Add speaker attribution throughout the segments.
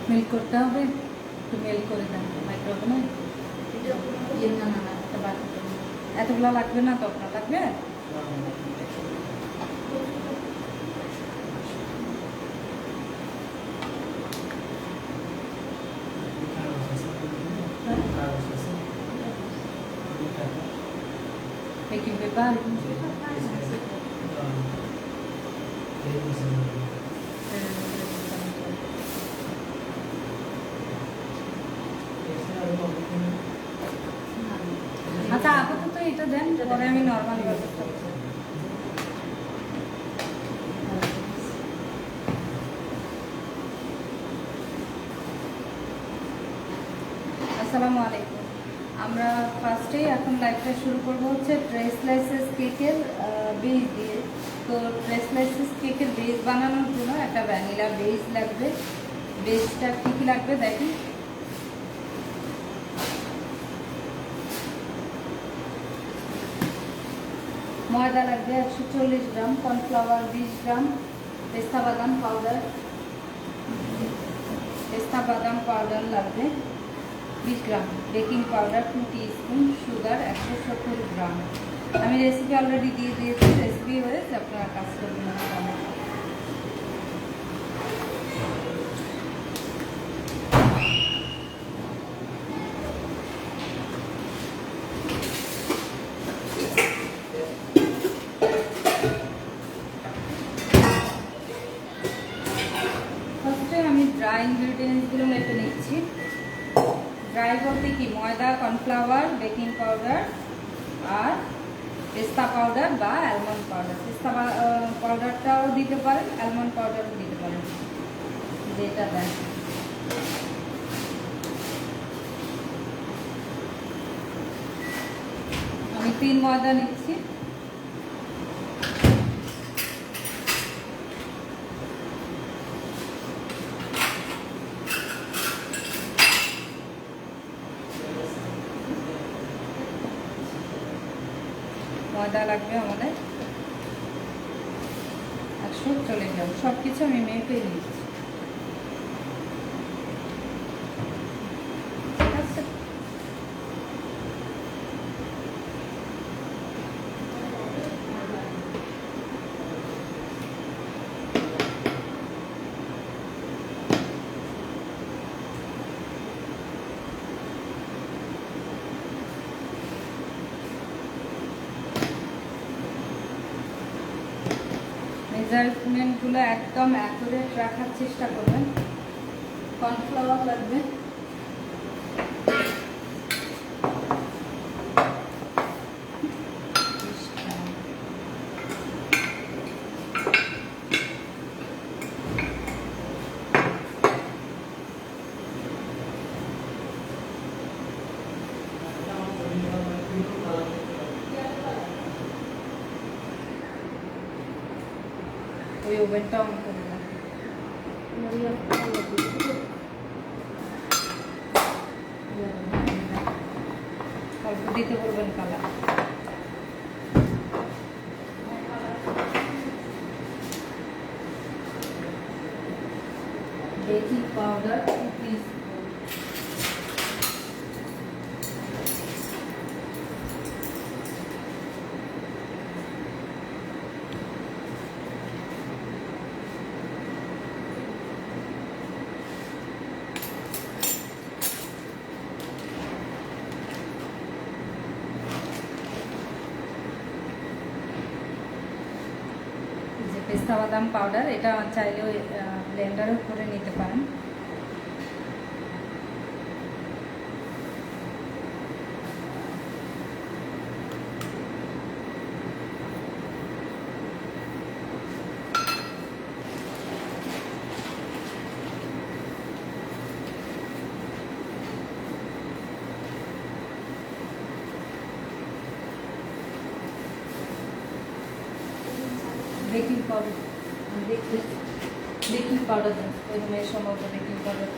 Speaker 1: Mail করতে হবে, একটু মেল করে দেন মাইক্রোওভেনে। না না না, একটা বাকি এতগুলো লাগবে না তো, আপনার লাগবে? বেকিং পেপার আচ্ছা, আপাতত এটা দেন, পরে আমি নর্মাল ব্যবস্থা করবো। আসসালামু আলাইকুম। আমরা ফার্স্টেই এখন লাইভটা শুরু করব হচ্ছে ট্রেসলাইসেস কেকের বেস দিয়ে। তো ট্রেসলাইসেস কেকের বেস বানানোর জন্য একটা ভ্যানিলা বেস লাগবে। বেসটা কী কী লাগবে দেখি। ময়দা লাগবে 140 গ্রাম, কর্নফ্লাওয়ার 20 গ্রাম, পেস্তা বাদাম পাউডার লাগবে 20 গ্রাম, বেকিং পাউডার 2 টিস্পুন, সুগার 170 গ্রাম। আমি রেসিপি অলরেডি দিয়ে দিয়েছি, রেসিপি হয়েছে, আপনারা কাজ করবেন। ফার্স্টে আমি ড্রাই ইনগ্রিডিয়েন্টসগুলো মেপে নিচ্ছি। ড্রাই বলতে কি, ময়দা, কর্নফ্লাওয়ার, বেকিং পাউডার আর পেস্তা পাউডার বা অ্যালমন্ড পাউডার। পেস্তা পাউডারটাও দিতে পারেন, অ্যালমন্ড পাউডারও দিতে পারেন, যেটা দেন। আমি 3 ময়দা নিচ্ছি। ময়দা লাগবে আমাদের 140 গ্রাম। সব কিছু আমি মেপে নিচ্ছি, ঠিক আছে? মেজারমেন্টগুলো একদম অ্যাকুরেট রাখার চেষ্টা করবেন। কর্নফ্লাওয়ার লাগবে ওই ওভেনটা অন করে দেন। অল্প দিতে বলবেন কালার। বেকিং পাউডার 2 টিস্পুন, পেস্তা বাদাম পাউডার, এটা চাইলেও ব্লেন্ডারও করে নিতে পারেন। বেকিং পাউডার বেকিং পাউডার দেন, ওই রুমের সম্ভবত baking powder.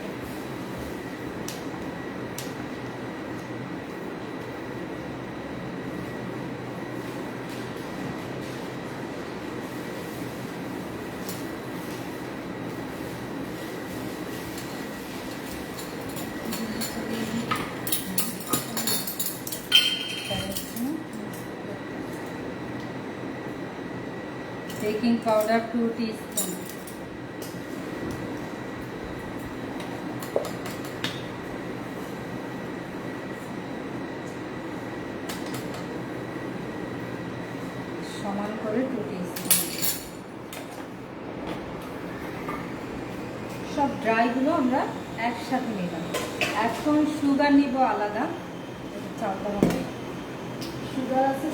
Speaker 1: Baking powder 2 teaspoon, সমান করে 2 টিস্পুন। সব ড্রাইগুলো আমরা একসাথে নিলাম। এখন সুগার নিব আলাদা, চালটা হবে সুগার আছে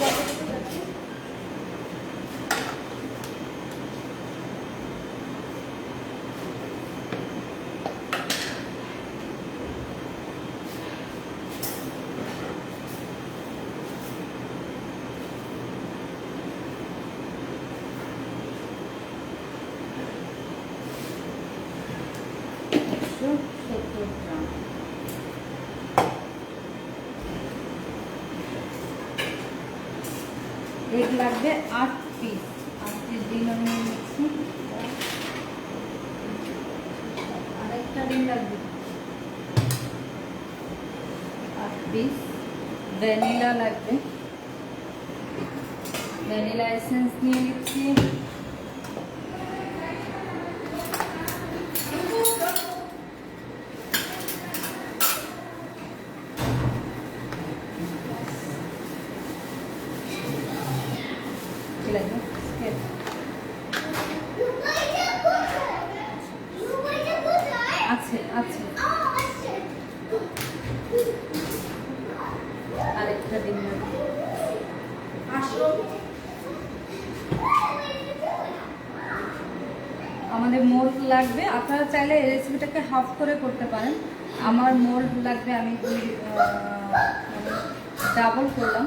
Speaker 1: এগ লাগবে 8 পিস। 8 পিস ডিম আমি নিচ্ছি। আরেকটা ডিম লাগবে 8 পিস। ভ্যানিলা লাগবে, ভ্যানিলা এসেন্স নিয়ে নিচ্ছি। আছে আছে আরেকটা দিন আমাদের মোল্ড লাগবে। আপনারা চাইলে এই রেসিপিটাকে হাফ করে করতে পারেন। আমার মোল্ড লাগবে, আমি ডাবল করলাম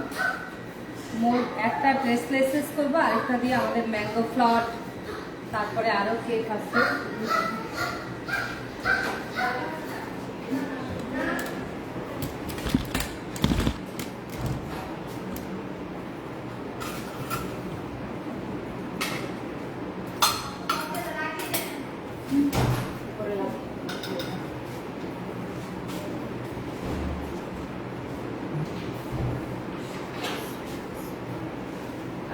Speaker 1: মোল্ড। একটা ব্রেসলেসেস করবো, আরেকটা দিয়ে আমাদের ম্যাঙ্গো ফ্লাওয়ার, তারপরে আরও কেক আছে।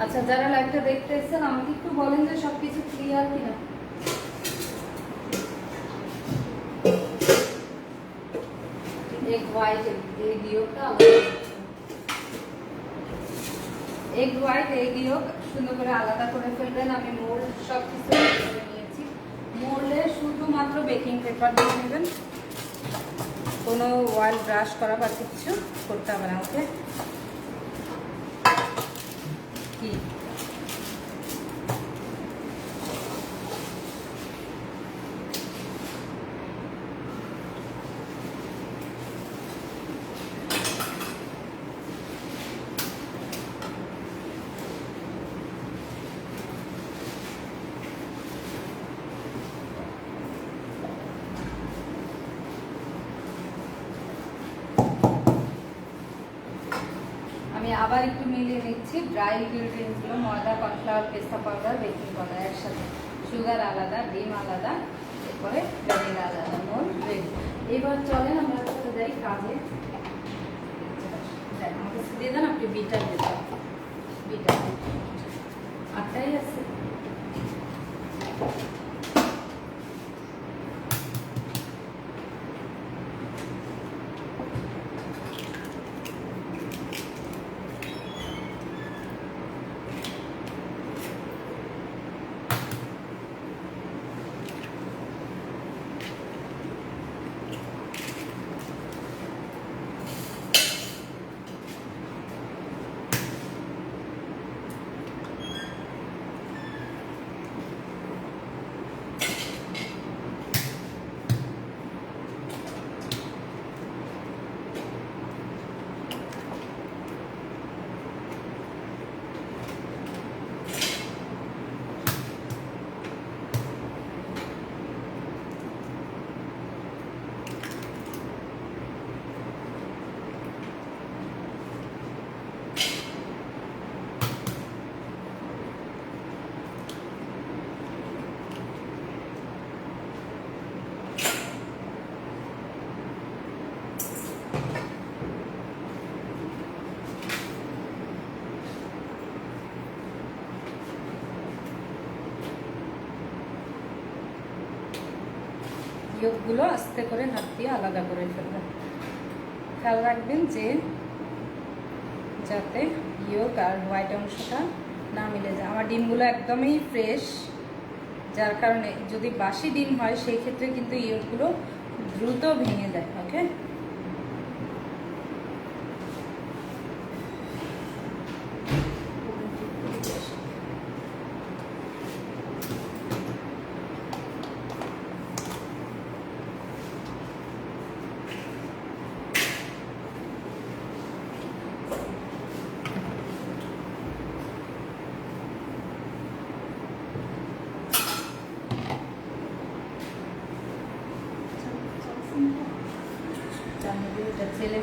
Speaker 1: আচ্ছা, যারা লাইভটা দেখতে এসেছেন আমাকে একটু বলেন যে সবকিছু ক্লিয়ার কিনা। এগ হোয়াইট, এগ ইয়োগটা, এগ হোয়াইট এগ ইয়োগ সুন্দর করে আলাদা করে ফেলবেন। আমি মোল্ড সব কিছু নিয়েছি। মোল্ডে শুধুমাত্র বেকিং পেপার দিয়ে নেবেন, কোনো অয়েল ব্রাশ করা বা কিছু করতে হবে না। ওকে, কি আমি আবার একটু মিলিয়ে নিচ্ছি। ড্রাই ইনগ্রিডিয়েন্টসগুলো ময়দা, কর্নফ্লাওয়ার, পেস্তা পাউডার, বেকিং পাউডার একসাথে, সুগার আলাদা, ডিম আলাদা, এরপরে ভ্যানিলা আলাদা, মোল্ড রেডি। এবার চলেন আমরা করতে যাই কাজে। আমাকে দিয়ে দেন, আপনি বিটার দেবেন। বিটার 8টাই আছে। ইয়োগগুলো আস্তে করে হাত দিয়ে আলাদা করে ফেলবেন। খেয়াল রাখবেন যে যাতে ইয়োগ আর হোয়াইট অংশটা না মিলে যায়। আমার ডিমগুলো একদমই ফ্রেশ, যার কারণে যদি বাসি ডিম হয় সেই ক্ষেত্রে কিন্তু ইয়োগগুলো দ্রুত ভেঙে যায়। ওকে, ছেলে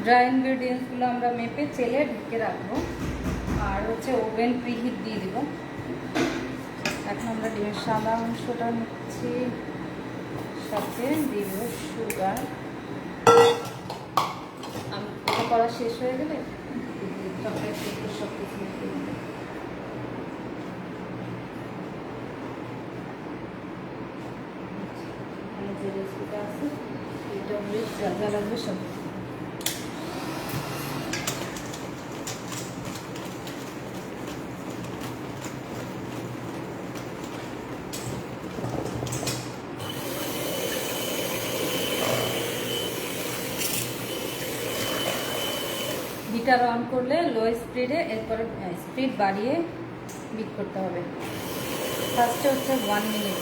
Speaker 1: ড্রাই ইনগ্রেডিয়েন্টসগুলো আমরা মেপে চেলে ঢেকে রাখবো, আর হচ্ছে ওভেন প্রিহিট দিয়ে দিব। এখন আমরা ডিমের সাদা অংশটা নিচ্ছি, সাথে দিব সুগার। এটা করা শেষ হয়ে গেলে চকলেট সব কিছু যে রেসিপিটা আছে এটা যা লাগবে সব। হিটার অন করলে লো স্পিডে, এরপরে স্পিড বাড়িয়ে বিট করতে হবে। ফার্স্টে হচ্ছে 1 মিনিট।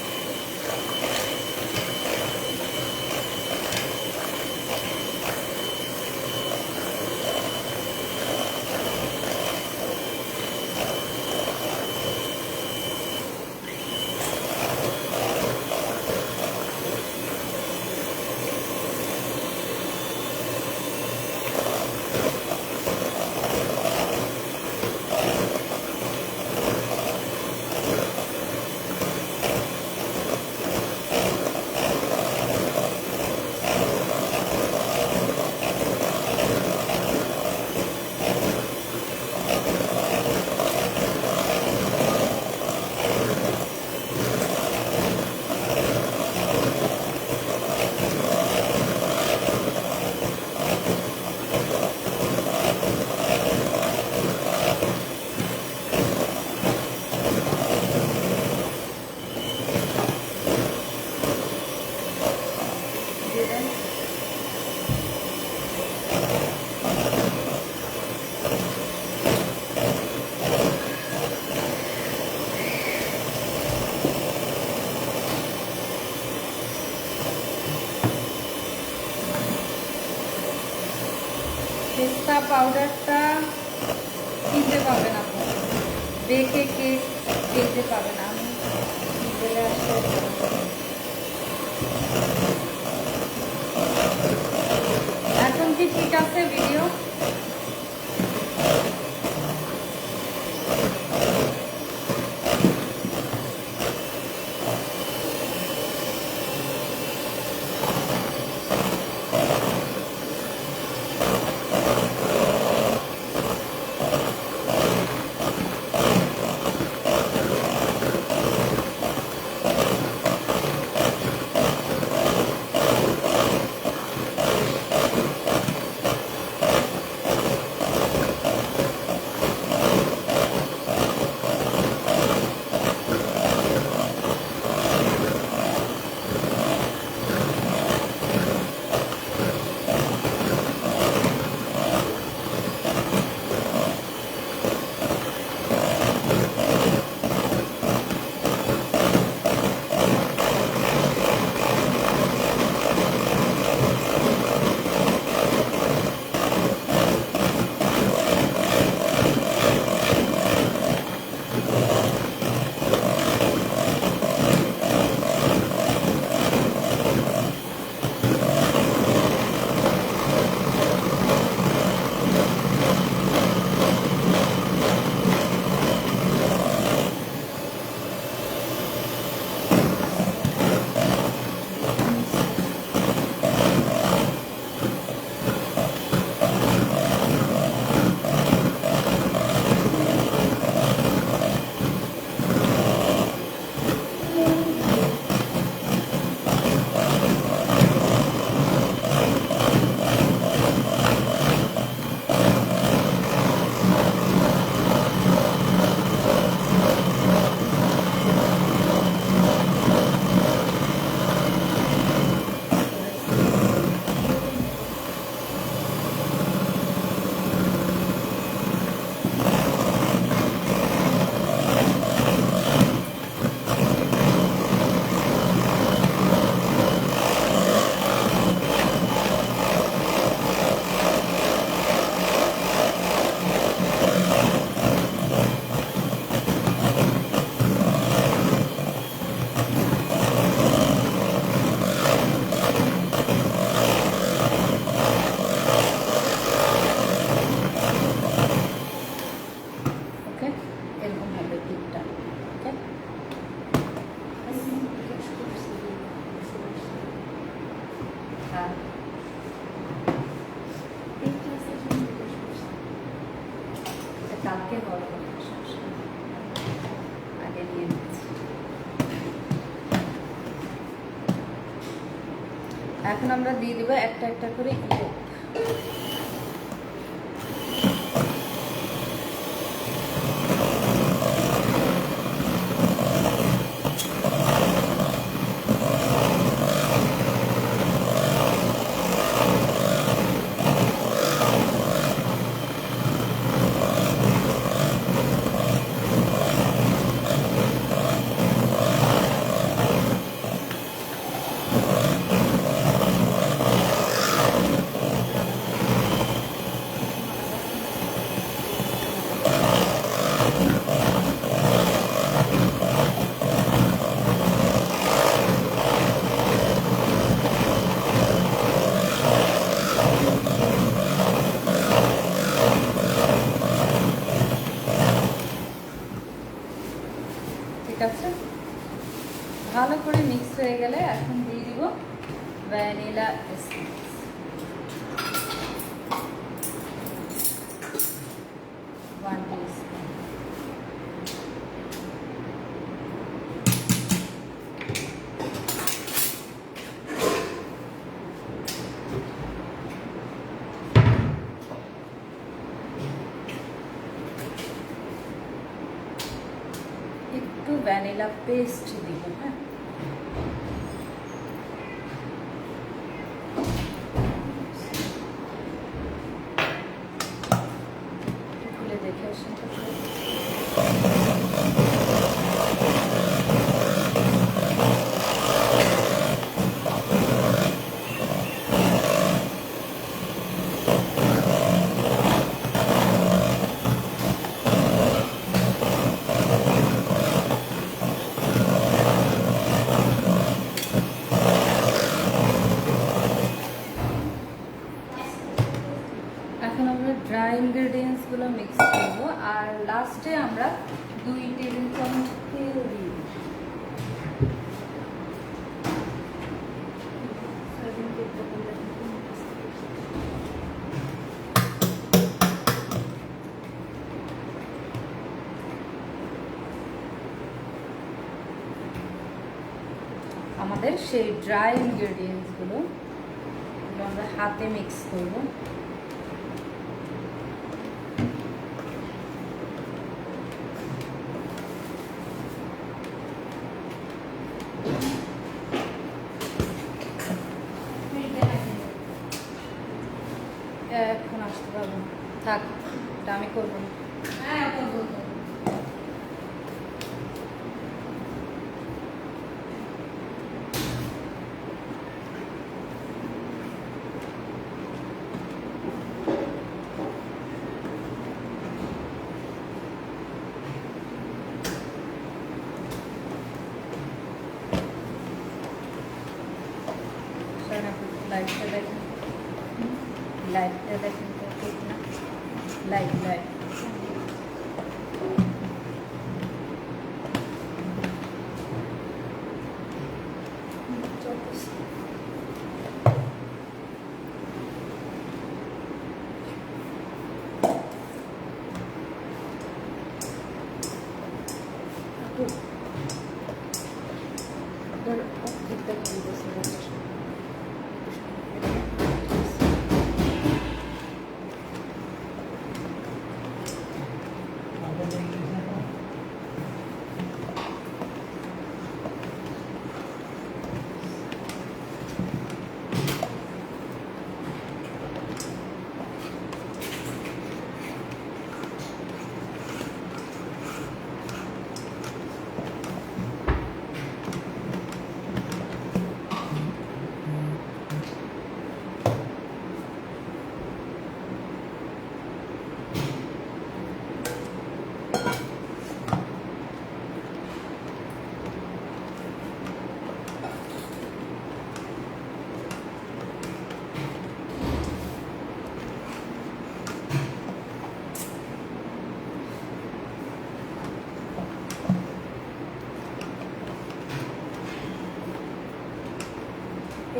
Speaker 1: পেস্তা পাউডারটা কিনতে পাবেন, আপনি বেকে কেক কিনতে পাবেন। আমি চলে আসতে এখন কি ঠিক আছে ভিডিও? কালকে হওয়ার কথা, আগে নিয়ে নিচ্ছি। এখন আমরা দিয়ে দেবো একটা একটা করে ইয়োগ। ঠিক আছে, ভালো করে মিক্স হয়ে গেলে এখন দিয়ে দিব ভ্যানিলা এসেন্স। একটু ভ্যানিলা পেস্ট দিব, হ্যাঁ, খুলে দেখে আসুন। এখন আমরা ড্রাই ইনগ্রেডিয়েন্টসগুলো মিক্স করব, আর লাস্টে আমরা 2 টেবিল চামচ তেল দিই। আমাদের সেই ড্রাই ইনগ্রেডিয়েন্টসগুলো আমরা হাতে মিক্স করব। এখন আসতে পারবো, থাক, এটা আমি করবো না। হ্যাঁ, করবো। লাইটটা দেখেন, লাইটটা দেখেন তো ঠিক না? লাইট লাইট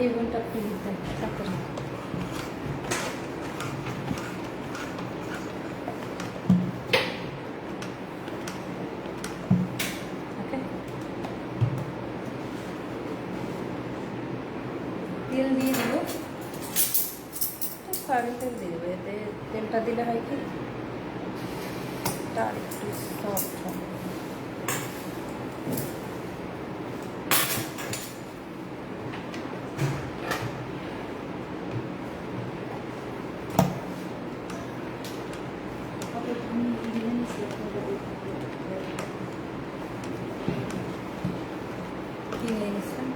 Speaker 1: এই বোনটা খুলে দেয় তারপরে সয়াবিন তেল দিয়ে দেবো, এতে তেলটা দিলে হয় কি তার একটু সফট হবে। কিনে এনেছিলাম,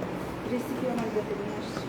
Speaker 1: রেসিপি আমার বলতে নিয়ে আসছি।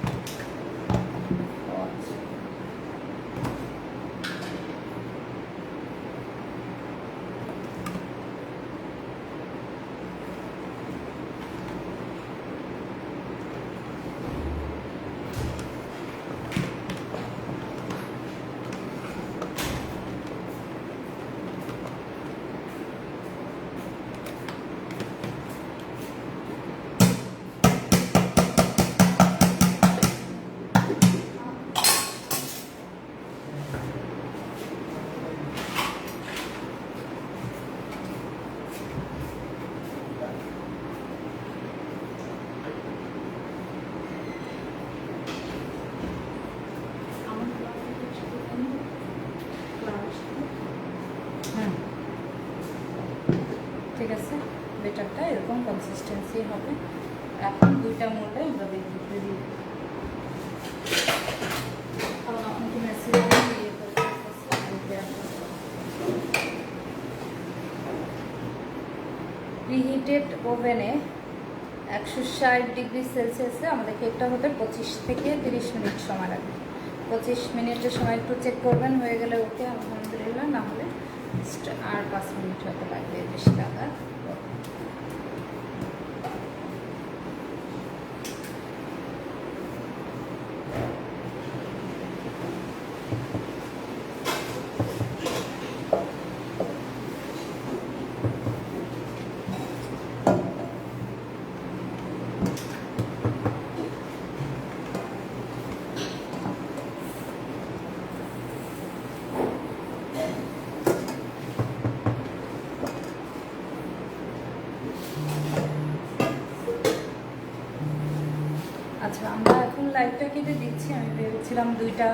Speaker 1: ঠিক আছে, বেটারটা এরকম কনসিস্টেন্সি হবে। এখন দুইটা মোল্ডে আমরা বেকিং করে দিই। প্রিহিটেড ওভেনে 160°C আমাদের কেকটা হতে 25 থেকে 30 মিনিট সময় লাগবে। 25 মিনিটের সময় একটু চেক করবেন, হয়ে গেলে ওকে আলহামদুলিল্লাহ, না হলে আর 5 মিনিট হতে লাগবে, বেশি লাগা। আচ্ছা, আমরা এখন লাইটটা কেটে দিচ্ছি। আমি ভেবেছিলাম দুইটা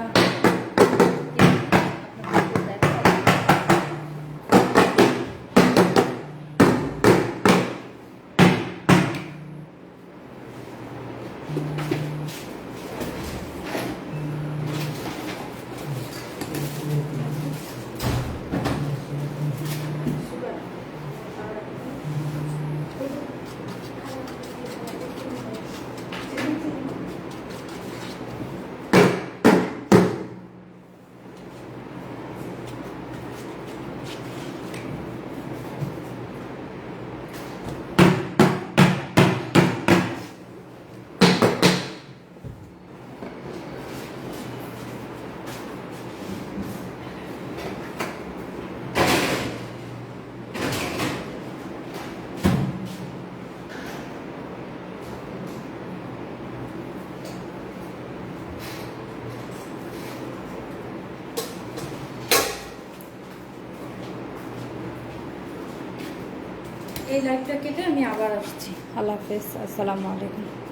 Speaker 1: এই লাইটটা কেটে আমি আবার আসছি। আল্লাহ হাফেজ, আসসালামু আলাইকুম।